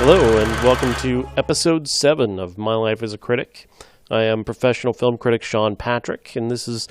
Hello, and welcome to episode 7 of My Life as a Critic. I am professional film critic Sean Patrick, and this is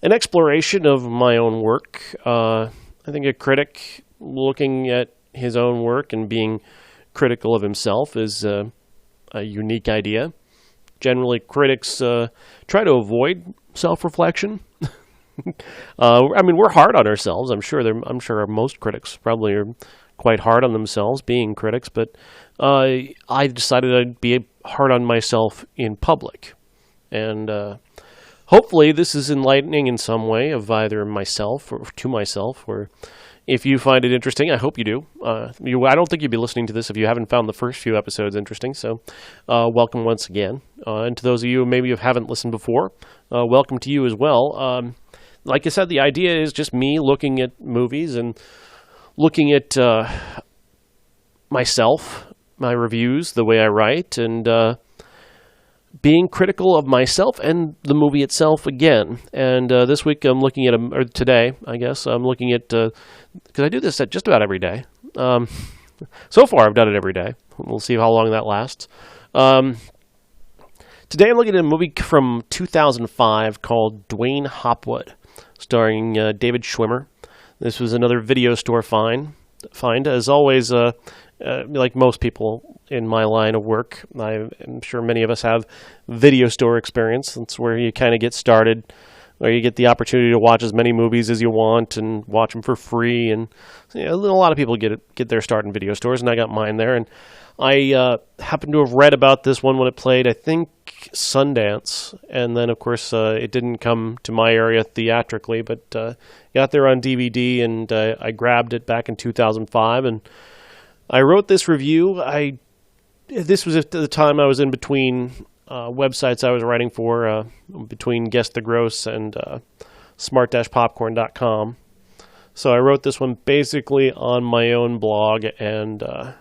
an exploration of my own work. I think a critic looking at his own work and being critical of himself is a unique idea. Generally, critics try to avoid self-reflection. We're hard on ourselves. I'm sure most critics probably are quite hard on themselves being critics, but I decided I'd be hard on myself in public. And hopefully this is enlightening in some way of either myself or to myself, or if you find it interesting, I hope you do. I don't think you'd be listening to this if you haven't found the first few episodes interesting, so welcome once again. And to those of you who maybe haven't listened before, welcome to you as well. Like I said, the idea is just me looking at movies and looking at myself, my reviews, the way I write, and being critical of myself and the movie itself again. And this week I'm looking at, or today, I guess, I'm looking at, because I do this at just about every day. So far I've done it every day. We'll see how long that lasts. Today I'm looking at a movie from 2005 called Duane, Hopwood, starring David Schwimmer. This was another video store find. As always, like most people in my line of work, I'm sure many of us have video store experience. That's where you kind of get started, where you get the opportunity to watch as many movies as you want and watch them for free. And a lot of people get their start in video stores, and I got mine there. And I happened to have read about this one when it played, I think, Sundance, and then of course it didn't come to my area theatrically, but got there on DVD, and I grabbed it back in 2005, and I wrote this review. This was at the time I was in between websites I was writing for, between Guess the Gross and smart-popcorn.com. So I wrote this one basically on my own blog, and of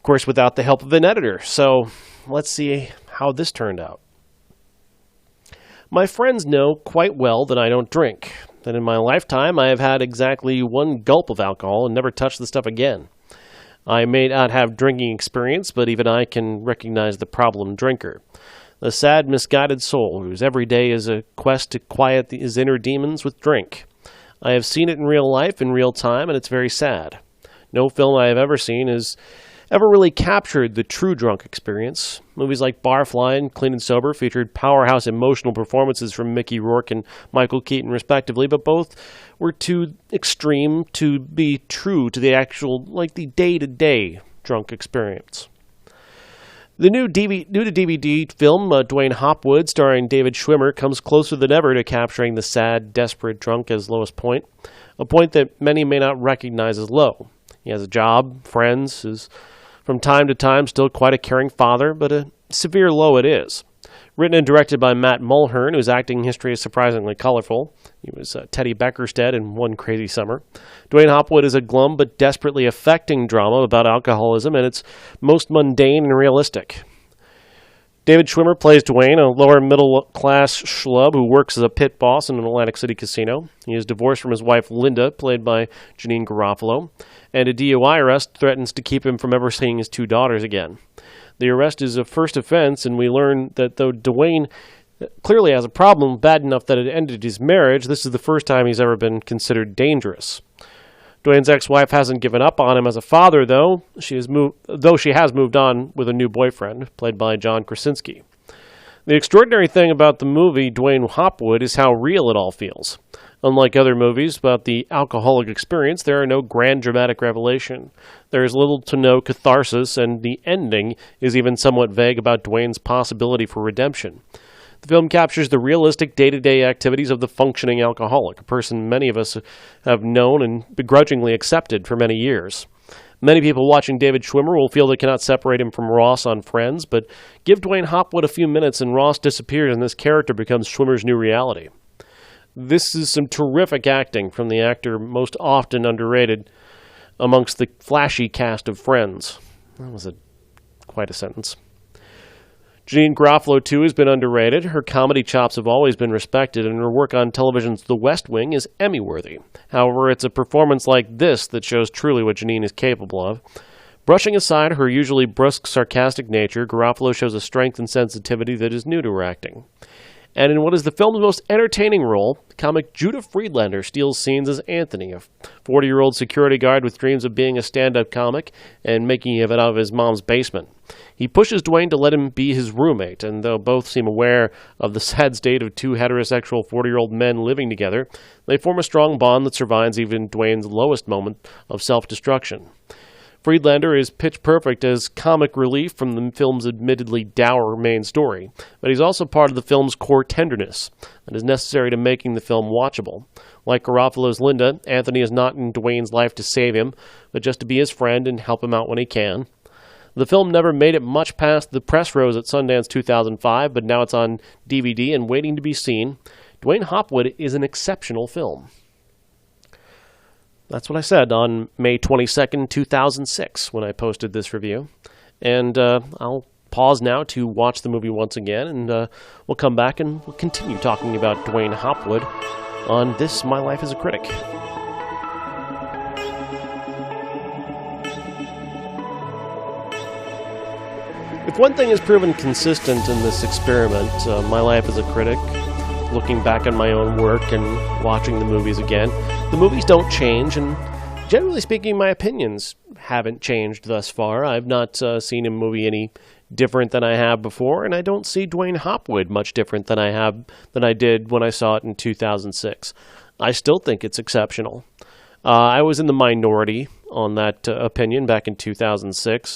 course without the help of an editor. So let's see how this turned out. My friends know quite well that I don't drink, that in my lifetime I have had exactly one gulp of alcohol and never touched the stuff again. I may not have drinking experience, but even I can recognize the problem drinker. The sad, misguided soul whose every day is a quest to quiet his inner demons with drink. I have seen it in real life, in real time, and it's very sad. No film I have ever seen has ever really captured the true drunk experience. Movies like Barfly and Clean and Sober featured powerhouse emotional performances from Mickey Rourke and Michael Keaton, respectively, but both were too extreme to be true to the actual, the day-to-day drunk experience. The new to DVD film, Duane, Hopwood, starring David Schwimmer, comes closer than ever to capturing the sad, desperate drunk as lowest point, a point that many may not recognize as low. He has a job, friends, is from time to time still quite a caring father, but a severe low it is. Written and directed by Matt Mulhern, whose acting history is surprisingly colorful. He was Teddy Beckerstead in One Crazy Summer. Duane, Hopwood is a glum but desperately affecting drama about alcoholism, and it's most mundane and realistic. David Schwimmer plays Duane, a lower-middle-class schlub who works as a pit boss in an Atlantic City casino. He is divorced from his wife, Linda, played by Janeane Garofalo, and a DUI arrest threatens to keep him from ever seeing his 2 daughters again. The arrest is a first offense, and we learn that though Duane clearly has a problem bad enough that it ended his marriage, this is the first time he's ever been considered dangerous. Duane's ex-wife hasn't given up on him as a father, though she has moved on with a new boyfriend, played by John Krasinski. The extraordinary thing about the movie Duane, Hopwood is how real it all feels. Unlike other movies about the alcoholic experience, there are no grand dramatic revelation. There is little to no catharsis, and the ending is even somewhat vague about Duane's possibility for redemption. The film captures the realistic day-to-day activities of the functioning alcoholic, a person many of us have known and begrudgingly accepted for many years. Many people watching David Schwimmer will feel they cannot separate him from Ross on Friends, but give Duane Hopwood a few minutes and Ross disappears and this character becomes Schwimmer's new reality. This is some terrific acting from the actor most often underrated amongst the flashy cast of Friends. That was quite a sentence. Janeane Garofalo, too, has been underrated. Her comedy chops have always been respected, and her work on television's The West Wing is Emmy-worthy. However, it's a performance like this that shows truly what Janeane is capable of. Brushing aside her usually brusque, sarcastic nature, Garofalo shows a strength and sensitivity that is new to her acting. And in what is the film's most entertaining role, comic Judah Friedlander steals scenes as Anthony, a 40-year-old security guard with dreams of being a stand-up comic and making it out of his mom's basement. He pushes Duane to let him be his roommate, and though both seem aware of the sad state of two heterosexual 40-year-old men living together, they form a strong bond that survives even Duane's lowest moment of self-destruction. Friedlander is pitch perfect as comic relief from the film's admittedly dour main story, but he's also part of the film's core tenderness that is necessary to making the film watchable. Like Garofalo's Linda, Anthony is not in Duane's life to save him, but just to be his friend and help him out when he can. The film never made it much past the press rows at Sundance 2005, but now it's on DVD and waiting to be seen. Duane Hopwood is an exceptional film. That's what I said on May 22nd, 2006, when I posted this review. And I'll pause now to watch the movie once again, and we'll come back and we'll continue talking about Duane Hopwood on this My Life as a Critic. If one thing has proven consistent in this experiment, My Life as a Critic, looking back on my own work and watching the movies again, the movies don't change, and generally speaking, my opinions haven't changed thus far. I've not seen a movie any different than I have before, and I don't see Duane Hopwood much different than I did when I saw it in 2006. I still think it's exceptional. I was in the minority on that opinion back in 2006.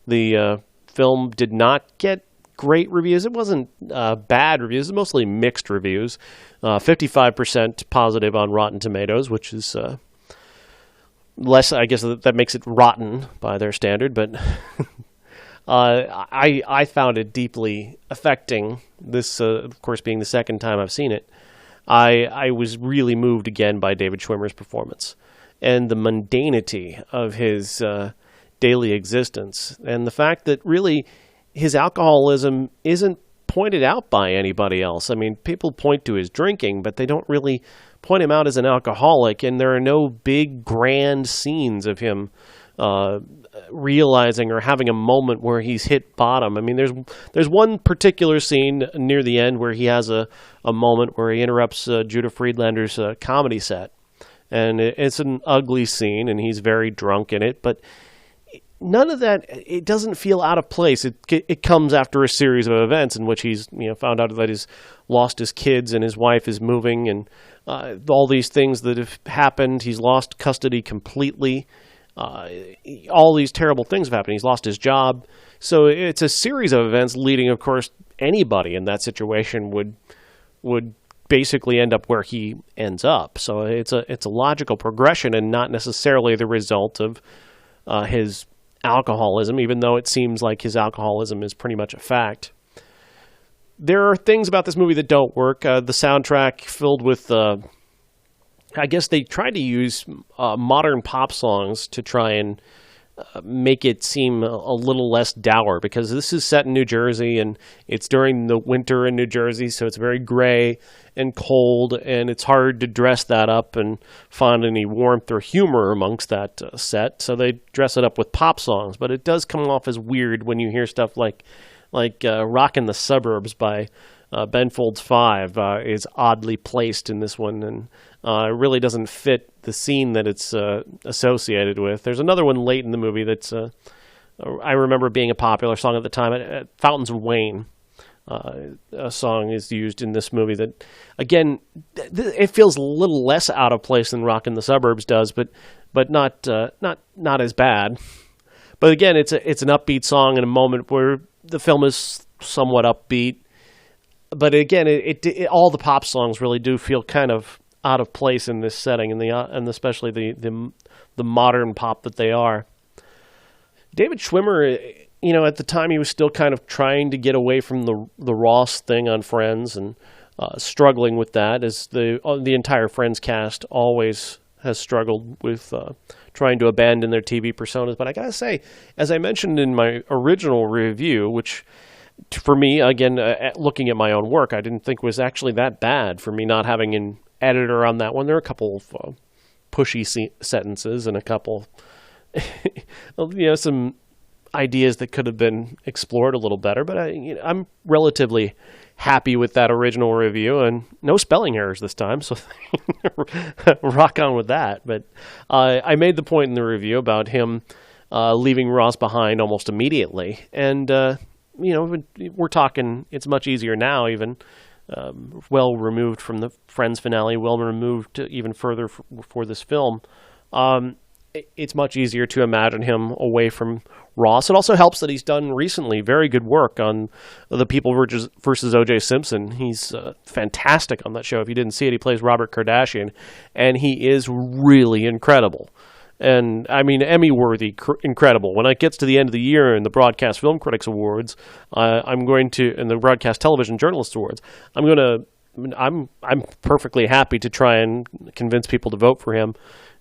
The film did not get great reviews. It wasn't bad reviews. It was mostly mixed reviews. 55% positive on Rotten Tomatoes, which is less, I guess that makes it rotten by their standard, but I found it deeply affecting. This, of course, being the second time I've seen it. I was really moved again by David Schwimmer's performance and the mundanity of his daily existence, and the fact that really his alcoholism isn't pointed out by anybody else. I mean, people point to his drinking, but they don't really point him out as an alcoholic, and there are no big, grand scenes of him realizing or having a moment where he's hit bottom. I mean, there's one particular scene near the end where he has a moment where he interrupts Judah Friedlander's comedy set, and it's an ugly scene, and he's very drunk in it, but none of that, it doesn't feel out of place. It comes after a series of events in which he's found out that he's lost his kids and his wife is moving, and all these things that have happened. He's lost custody completely. All these terrible things have happened. He's lost his job. So it's a series of events leading, of course, anybody in that situation would basically end up where he ends up. So it's a logical progression and not necessarily the result of his alcoholism, even though it seems like his alcoholism is pretty much a fact. There are things about this movie that don't work. The soundtrack filled with, I guess they tried to use modern pop songs to try and make it seem a little less dour, because this is set in New Jersey and it's during the winter in New Jersey, so it's very gray and cold, and it's hard to dress that up and find any warmth or humor amongst that set, so they dress it up with pop songs, but it does come off as weird when you hear stuff like Rockin' the Suburbs by Ben Folds 5 is oddly placed in this one, and it really doesn't fit the scene that it's associated with. There's another one late in the movie that's, I remember being a popular song at the time, at Fountains of Wayne. A song is used in this movie that, again, it feels a little less out of place than Rockin' the Suburbs does, but not as bad. But again, it's an upbeat song in a moment where the film is somewhat upbeat. But again, it all the pop songs really do feel kind of out of place in this setting, and especially the modern pop that they are. David Schwimmer, at the time he was still kind of trying to get away from the Ross thing on Friends and struggling with that, as the entire Friends cast always has struggled with trying to abandon their TV personas. But I gotta say, as I mentioned in my original review, which for me, again, looking at my own work, I didn't think was actually that bad for me not having an editor on that one. There are a couple of pushy sentences and a couple some ideas that could have been explored a little better, but I'm relatively happy with that original review, and no spelling errors this time, so rock on with that. But I made the point in the review about him leaving Ross behind almost immediately, and we're talking, it's much easier now, even well removed from the Friends finale, well removed even further for this film. It's much easier to imagine him away from Ross. It also helps that he's done recently very good work on The People versus O.J. Simpson. He's fantastic on that show. If you didn't see it, he plays Robert Kardashian, and he is really incredible. And, I mean, Emmy-worthy incredible. When it gets to the end of the year in the Broadcast Film Critics Awards, in the Broadcast Television Journalists Awards, I'm perfectly happy to try and convince people to vote for him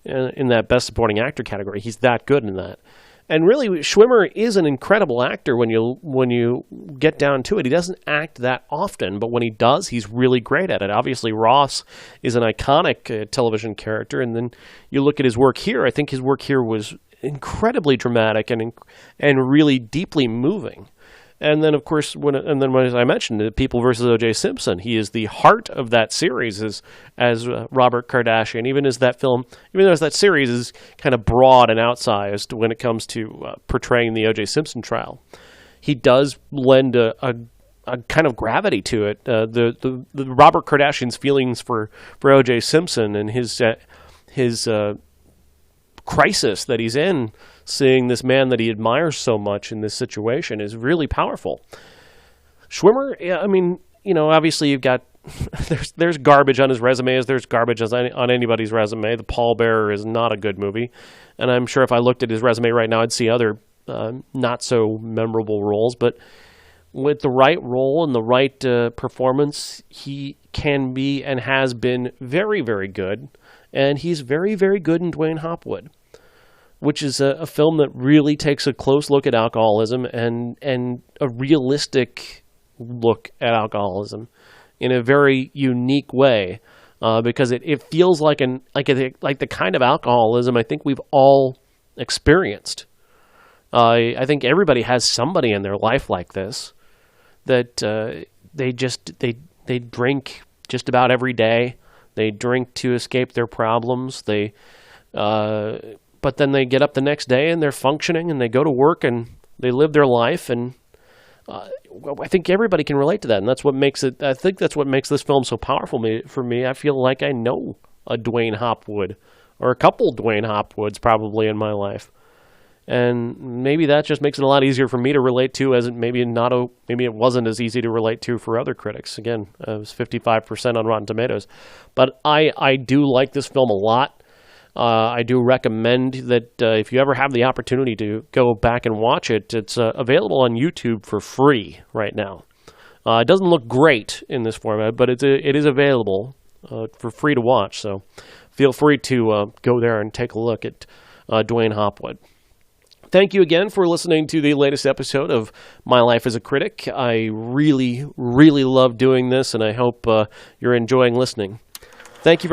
in that Best Supporting Actor category. He's that good in that. And really, Schwimmer is an incredible actor when you get down to it. He doesn't act that often, but when he does, he's really great at it. Obviously, Ross is an iconic television character, and then you look at his work here. I think his work here was incredibly dramatic and really deeply moving. And then, of course, as I mentioned, The People versus O.J. Simpson, he is the heart of that series as Robert Kardashian. Even though that series is kind of broad and outsized when it comes to portraying the O.J. Simpson trial, he does lend a kind of gravity to it. The Robert Kardashian's feelings for O.J. Simpson and his crisis that he's in, seeing this man that he admires so much in this situation, is really powerful. Schwimmer, obviously you've got there's garbage on his resume as there's garbage on anybody's resume. The Pallbearer is not a good movie, and I'm sure if I looked at his resume right now, I'd see other not so memorable roles. But with the right role and the right performance, he can be and has been very, very good. And he's very, very good in Duane Hopwood, which is a film that really takes a close look at alcoholism and a realistic look at alcoholism in a very unique way, because it feels like the kind of alcoholism I think we've all experienced. I think everybody has somebody in their life like this that they drink just about every day. They drink to escape their problems. But then they get up the next day and they're functioning and they go to work and they live their life. And I think everybody can relate to that. And that's what makes it. I think that's what makes this film so powerful for me. I feel like I know a Duane Hopwood or a couple Duane Hopwoods probably in my life. And maybe that just makes it a lot easier for me to relate to, as maybe it wasn't as easy to relate to for other critics. Again, it was 55% on Rotten Tomatoes. But I do like this film a lot. I do recommend that if you ever have the opportunity to go back and watch it, it's available on YouTube for free right now. It doesn't look great in this format, but it is available for free to watch. So feel free to go there and take a look at Duane Hopwood. Thank you again for listening to the latest episode of My Life as a Critic. I really, really love doing this, and I hope you're enjoying listening. Thank you very